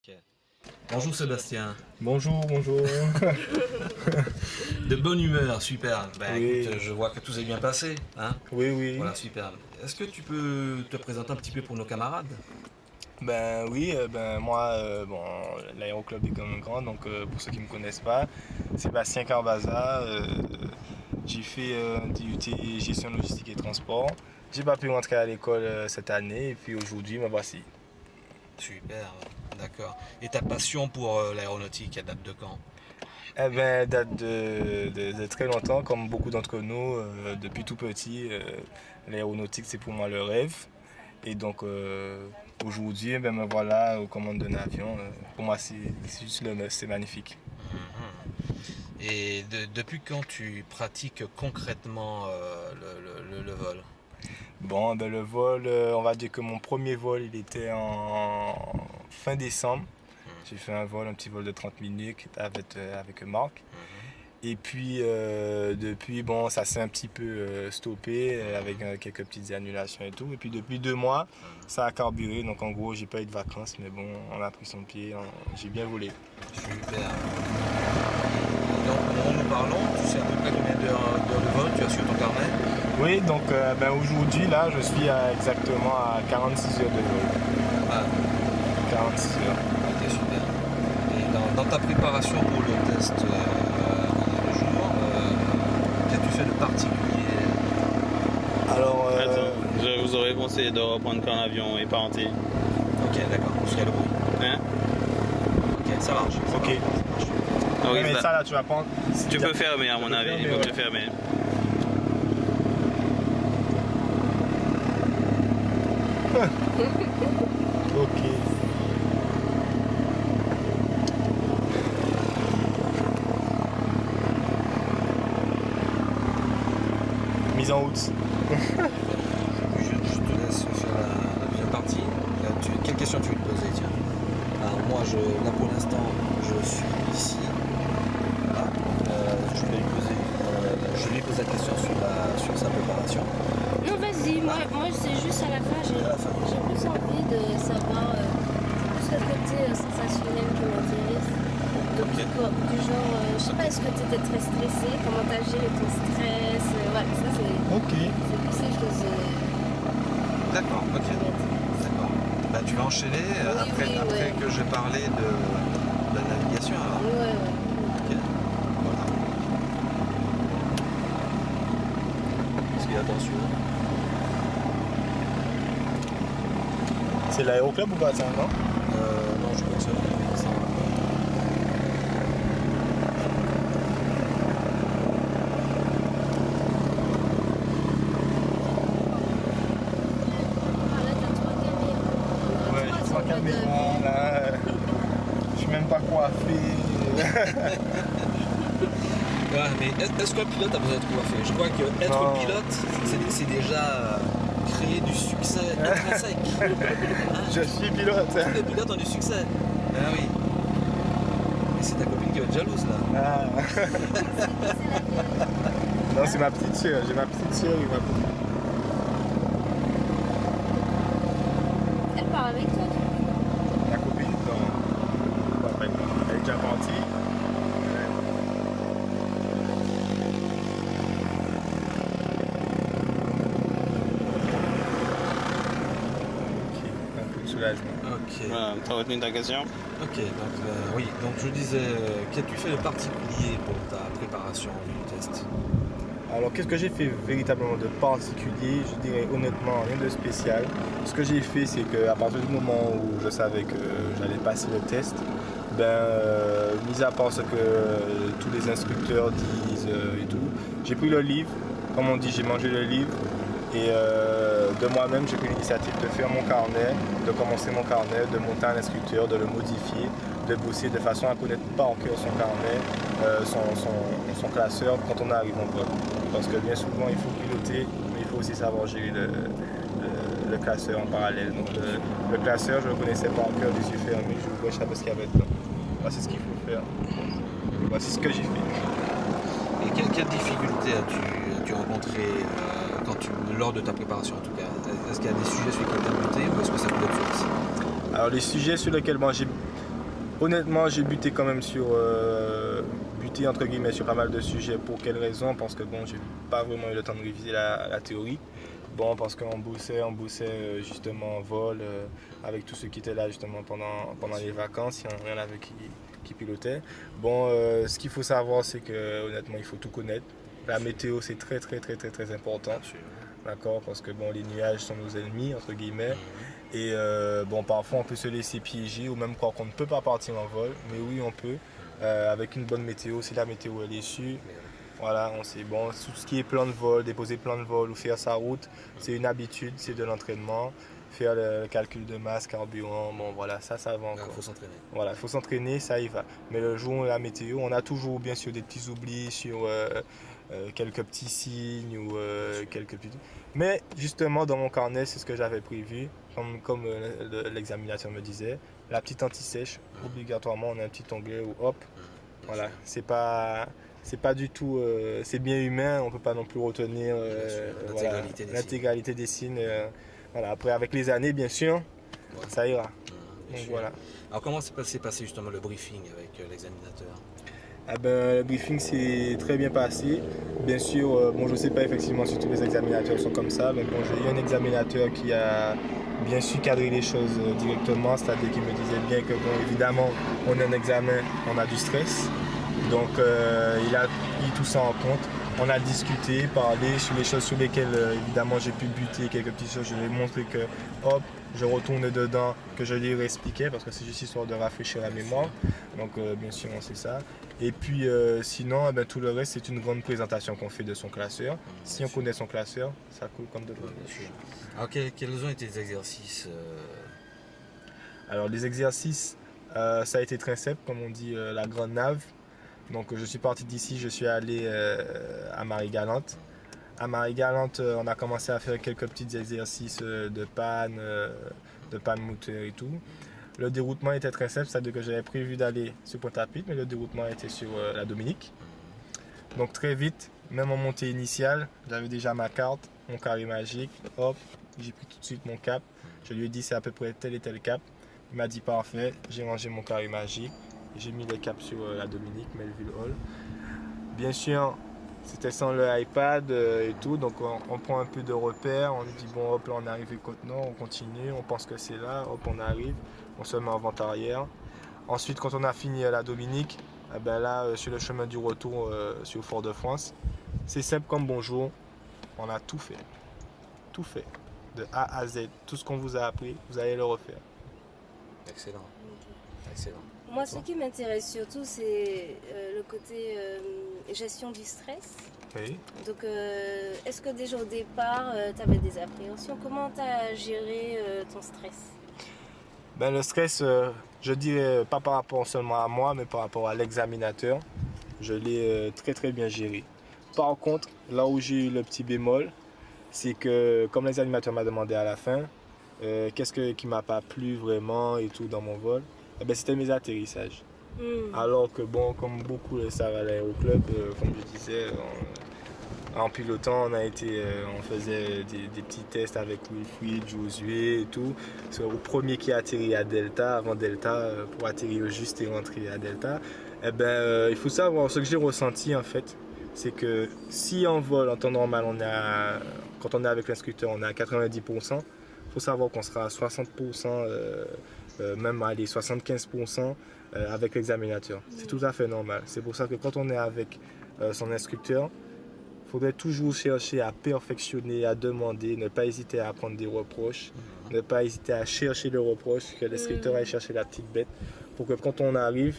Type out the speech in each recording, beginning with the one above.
Ok. Bonjour Sébastien. Bonjour, bonjour. De bonne humeur, super. Oui. Écoute, je vois que tout s'est bien passé, hein. Oui, oui. Voilà, super. Est-ce que tu peux te présenter un petit peu pour nos camarades? Ben oui, moi, bon, l'aéroclub est comme grand, donc pour ceux qui ne me connaissent pas, Sébastien Carbaza, j'ai fait un DUT gestion logistique et transport. J'ai pas pu rentrer à l'école cette année et puis aujourd'hui, me voici. Super, d'accord. Et ta passion pour l'aéronautique, elle date de quand? Eh ben, date de très longtemps, comme beaucoup d'entre nous, depuis tout petit, l'aéronautique c'est pour moi le rêve. Et donc aujourd'hui, ben, me voilà aux commandes d'un avion. Pour moi, c'est juste c'est magnifique. Mhm. Et depuis quand tu pratiques concrètement le vol? Bon, ben, le vol, on va dire que mon premier vol, il était en fin décembre. J'ai fait un vol, un petit vol de 30 minutes avec Marc. Mhm. Et puis, depuis, bon, ça s'est un petit peu stoppé avec quelques petites annulations et tout. Et puis, depuis 2 mois, ça a carburé. Donc, en gros, j'ai pas eu de vacances, mais bon, on a pris son pied, j'ai bien volé. Super. Donc, en nous parlons, tu sais à peu près combien d'heures de vol tu as sur ton carnet? Oui, donc ben, aujourd'hui, là, je suis exactement à 46 heures de vol. Ah, 46 heures. ok, super. Et dans ta préparation pour le test le jour, qu'as-tu fait de particulier? Alors, Attends, je vous aurais conseillé de reprendre quand l'avion est parti. Ok, d'accord, je serai le bruit. Hein? Ok, ça marche. ok. Ah oui, Mais ça, là, tu vas prendre. tu peux fermer à mon avis, il faut que tu fermes. Ok. Mise en route. Je te laisse faire la deuxième partie. Quelle question tu veux te poser, tiens? Alors moi, là pour l'instant, je suis ici. Voilà. Je lui pose la question sur sa préparation. Non, vas-y, moi c'est juste à la fin, j'ai À la fin. plus envie de savoir plus le côté sensationnel qui m'intéresse. Donc, du genre, je sais pas, est-ce que tu étais très stressé? Comment t'as géré ton stress? Voilà, ça Ok. c'est plus ces choses D'accord, ok. qui m'intéressent. D'accord. Bah, tu vas enchaîner après que j'ai parlé de la navigation alors. Ouais, ouais. Ok. Voilà. Est-ce qu'il y a attention? C'est l'aéroclub ou pas, ça, non? Non, je crois que c'est ça. Ah, là, t'as trois caméras. Ouais, j'ai trois angles de caméras, vue. là. Je suis même pas coiffé. Ouais, mais est-ce qu'un pilote a besoin d'être coiffé? Je crois que être Non. pilote, c'est déjà créer du succès intrinsèque. Hein? Je suis pilote. Tous les pilotes ont du succès. Ah oui. Et c'est ta copine qui va être jalouse là. Ah. C'est laquelle? Non, c'est ma petite sœur. J'ai ma petite sœur et ma petite. Elle part avec toi, du coup. La copine, non. Pas vraiment. Elle est déjà partie. Ok, un peu de soulagement. Ok. Voilà, t'as retenu ta question? Ok, donc oui, donc je disais, qu'as-tu fait de particulier pour ta préparation du test? Alors, qu'est-ce que j'ai fait véritablement de particulier? Je dirais honnêtement rien de spécial. Ce que j'ai fait, c'est qu'à partir du moment où je savais que j'allais passer le test, mis à part ce que tous les instructeurs disent et tout, j'ai pris le livre. Comme on dit, j'ai mangé le livre. Et de moi-même, j'ai pris l'initiative de faire mon carnet, de commencer mon carnet, de monter un instructeur, de le modifier, de bosser de façon à connaître par cœur son carnet, son classeur quand on arrive en vol. Parce que bien souvent, il faut piloter, mais il faut aussi savoir gérer le classeur en parallèle. Donc le classeur, je le connaissais par cœur, les yeux fermés, je voulais savoir ce qu'il y avait dedans. Voici ce qu'il faut faire. Voici ce que j'ai fait. Et quelles difficultés as-tu rencontré lors de ta préparation en tout cas? Est-ce qu'il y a des sujets sur lesquels tu as buté ou est-ce que ça peut être facile? Alors les sujets sur lesquels j'ai Honnêtement, j'ai buté quand même sur buté entre guillemets sur pas mal de sujets. Pour quelles raisons? Parce que bon, j'ai pas vraiment eu le temps de réviser la théorie. Bon, parce qu'on bossait justement vol avec tous ceux qui étaient là justement pendant les vacances. Il y en avait qui pilotaient. Bon, ce qu'il faut savoir, c'est que honnêtement, il faut tout connaître. La météo, c'est très important. D'accord, parce que bon, les nuages sont nos ennemis entre guillemets. Et bon, parfois on peut se laisser piéger ou même croire qu'on ne peut pas partir en vol, mais oui on peut, avec une bonne météo, si la météo elle est sûre, voilà, on sait, bon, tout ce qui est plan de vol, déposer plan de vol ou faire sa route, c'est une habitude, c'est de l'entraînement, faire le calcul de masse, carburant, bon voilà, ça va encore. Il faut s'entraîner. Voilà, il faut s'entraîner, ça y va. Mais le jour où la météo, on a toujours bien sûr des petits oublis sur quelques petits signes ou quelques petits... Mais justement, dans mon carnet, c'est ce que j'avais prévu. Comme l'examinateur me disait, la petite anti-sèche, obligatoirement, on a un petit onglet où hop, voilà, c'est pas du tout, c'est bien humain, on peut pas non plus retenir l'intégralité des signes. Voilà. Après, avec les années, bien sûr, ça ira. Donc, voilà. Alors comment s'est passé justement le briefing avec l'examinateur? Ah ben, le briefing s'est très bien passé. Bien sûr, bon, je ne sais pas effectivement si tous les examinateurs sont comme ça, mais bon, j'ai eu un examinateur qui a bien su cadrer les choses directement, c'est-à-dire qu'il me disait bien que, bon, évidemment, on a un examen, on a du stress, donc il a pris tout ça en compte. On a discuté, parlé sur les choses sur lesquelles évidemment j'ai pu buter quelques petites choses. Je lui ai montré que hop, je retourne dedans, que je lui réexpliquais parce que c'est juste histoire de rafraîchir la mémoire. Donc bien sûr on sait ça. Et puis sinon, eh ben, tout le reste c'est une grande présentation qu'on fait de son classeur. Si on connaît son classeur, ça coule comme de l'eau. Alors quels ont été les exercices Alors les exercices, ça a été très simple, comme on dit la grande nave. Donc je suis parti d'ici, je suis allé à Marie-Galante. À Marie-Galante, on a commencé à faire quelques petits exercices de panne moteur et tout. Le déroutement était très simple, c'est-à-dire que j'avais prévu d'aller sur Pointe-à-Pitre, mais le déroutement était sur la Dominique. Donc très vite, même en montée initiale, j'avais déjà ma carte, mon carré magique, hop, j'ai pris tout de suite mon cap. Je lui ai dit c'est à peu près tel et tel cap. Il m'a dit parfait, j'ai rangé mon carré magique. J'ai mis les caps sur la Dominique, Melville Hall. Bien sûr, c'était sans le iPad et tout, donc on prend un peu de repères, on dit bon hop là on est arrivé Côte-Nord, on continue, on pense que c'est là, hop on arrive, on se met en vente arrière. Ensuite quand on a fini la Dominique, eh ben là sur le chemin du retour sur Fort-de-France, c'est simple comme bonjour, on a tout fait, de A à Z, tout ce qu'on vous a appris, vous allez le refaire. Excellent. Excellent. Moi, ce qui m'intéresse surtout, c'est le côté gestion du stress. Oui. Donc, est-ce que déjà au départ, tu avais des appréhensions? Comment tu as géré ton stress? Ben, le stress, je dirais pas par rapport seulement à moi, mais par rapport à l'examinateur. Je l'ai très bien géré. Par contre, là où j'ai eu le petit bémol, c'est que comme l'examinateur m'a demandé à la fin, qu'est-ce qui m'a pas plu vraiment et tout dans mon vol, eh ben, c'était mes atterrissages. Alors que bon, comme beaucoup le savent à l'aéroclub, comme je disais, en pilotant, on faisait des petits tests avec Wilfried, Josué et tout. C'est au premier qui a atterri à Delta, avant Delta, pour atterrir juste et rentrer à Delta. Eh ben, il faut savoir, ce que j'ai ressenti en fait, c'est que si en vol, en temps normal, quand on est avec l'instructeur, on est à 90%, il faut savoir qu'on sera à 60%, même à 75% avec l'examinateur. C'est tout à fait normal. C'est pour ça que quand on est avec son instructeur, il faudrait toujours chercher à perfectionner, à demander, ne pas hésiter à prendre des reproches, ne pas hésiter à chercher le reproche, que l'instructeur aille chercher la petite bête, pour que quand on arrive,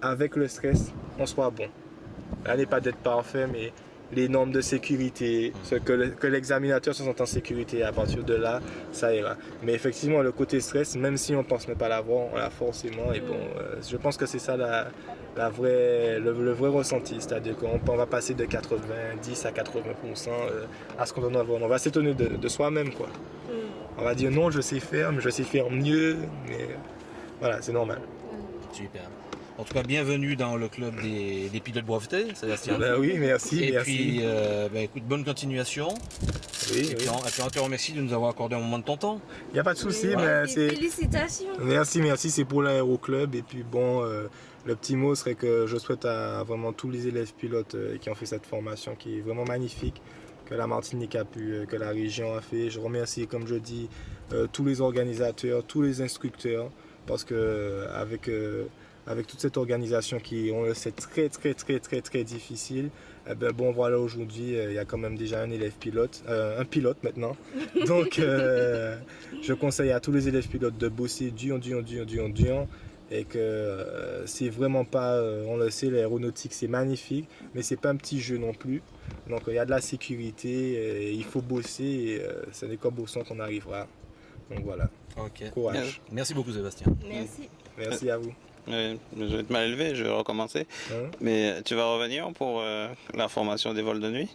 avec le stress, on soit bon. Là n'est pas d'être parfait, mais les normes de sécurité, que l'examinateur se sente en sécurité, à partir de là, ça ira. Mais effectivement, le côté stress, même si on ne pense ne pas l'avoir, on l'a forcément. Et bon, je pense que c'est ça le vrai ressenti. C'est-à-dire qu'on va passer de 90 à 80% à ce qu'on doit avoir. On va s'étonner de soi-même, quoi. On va dire non, je sais faire, mais je sais faire mieux. Mais voilà, c'est normal. Super. En tout cas, bienvenue dans le club des pilotes brevetés, Sébastien. Ben oui, merci. Et puis, écoute, bonne continuation. Oui, Et puis on te remercie de nous avoir accordé un moment de ton temps. Il n'y a pas de souci, Et mais c'est... félicitations. Merci, c'est pour l'aéroclub. Et puis bon, le petit mot serait que je souhaite à vraiment tous les élèves pilotes qui ont fait cette formation qui est vraiment magnifique, que la Martinique a pu, que la région a fait. Je remercie, comme je dis, tous les organisateurs, tous les instructeurs, parce que avec toute cette organisation qui, on le sait, très difficile, eh ben bon voilà, aujourd'hui il y a quand même déjà un élève pilote, un pilote maintenant. Donc je conseille à tous les élèves pilotes de bosser dur et que c'est vraiment pas, on le sait, l'aéronautique c'est magnifique, mais c'est pas un petit jeu non plus. Donc il y a de la sécurité, et il faut bosser et ce n'est qu'en bossant qu'on arrivera. Donc voilà, Ok. courage. Merci beaucoup Sébastien. Merci. Merci à vous. Je vais être mal élevé, je vais recommencer. Hein? Mais tu vas revenir pour la formation des vols de nuit?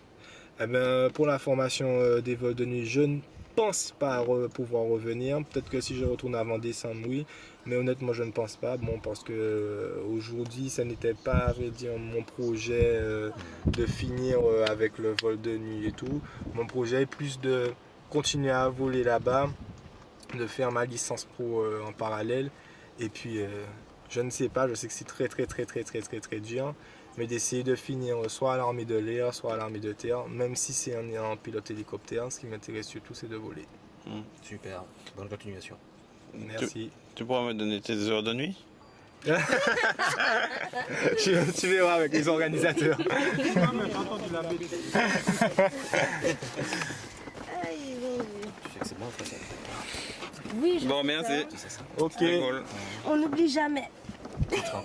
Eh ben, pour la formation des vols de nuit, je ne pense pas pouvoir revenir. Peut-être que si je retourne avant décembre, oui. Mais honnêtement, je ne pense pas. Bon, parce que aujourd'hui, ça n'était pas, à vrai dire, mon projet de finir avec le vol de nuit et tout. Mon projet est plus de continuer à voler là-bas, de faire ma licence pro en parallèle. Et puis, je ne sais pas, je sais que c'est très dur. Mais d'essayer de finir soit à l'armée de l'air, soit à l'armée de terre, même si c'est en pilote hélicoptère, ce qui m'intéresse surtout c'est de voler. Super. Bonne continuation. Merci. Tu pourras me donner tes heures de nuit? Tu verras avec les organisateurs. Aïe, bon Dieu. Tu sais que c'est bon, on fait ça. Oui, je Bon, sais merci. ça. Tu sais ça. Ok. C'est cool. On n'oublie jamais. Tu te rends-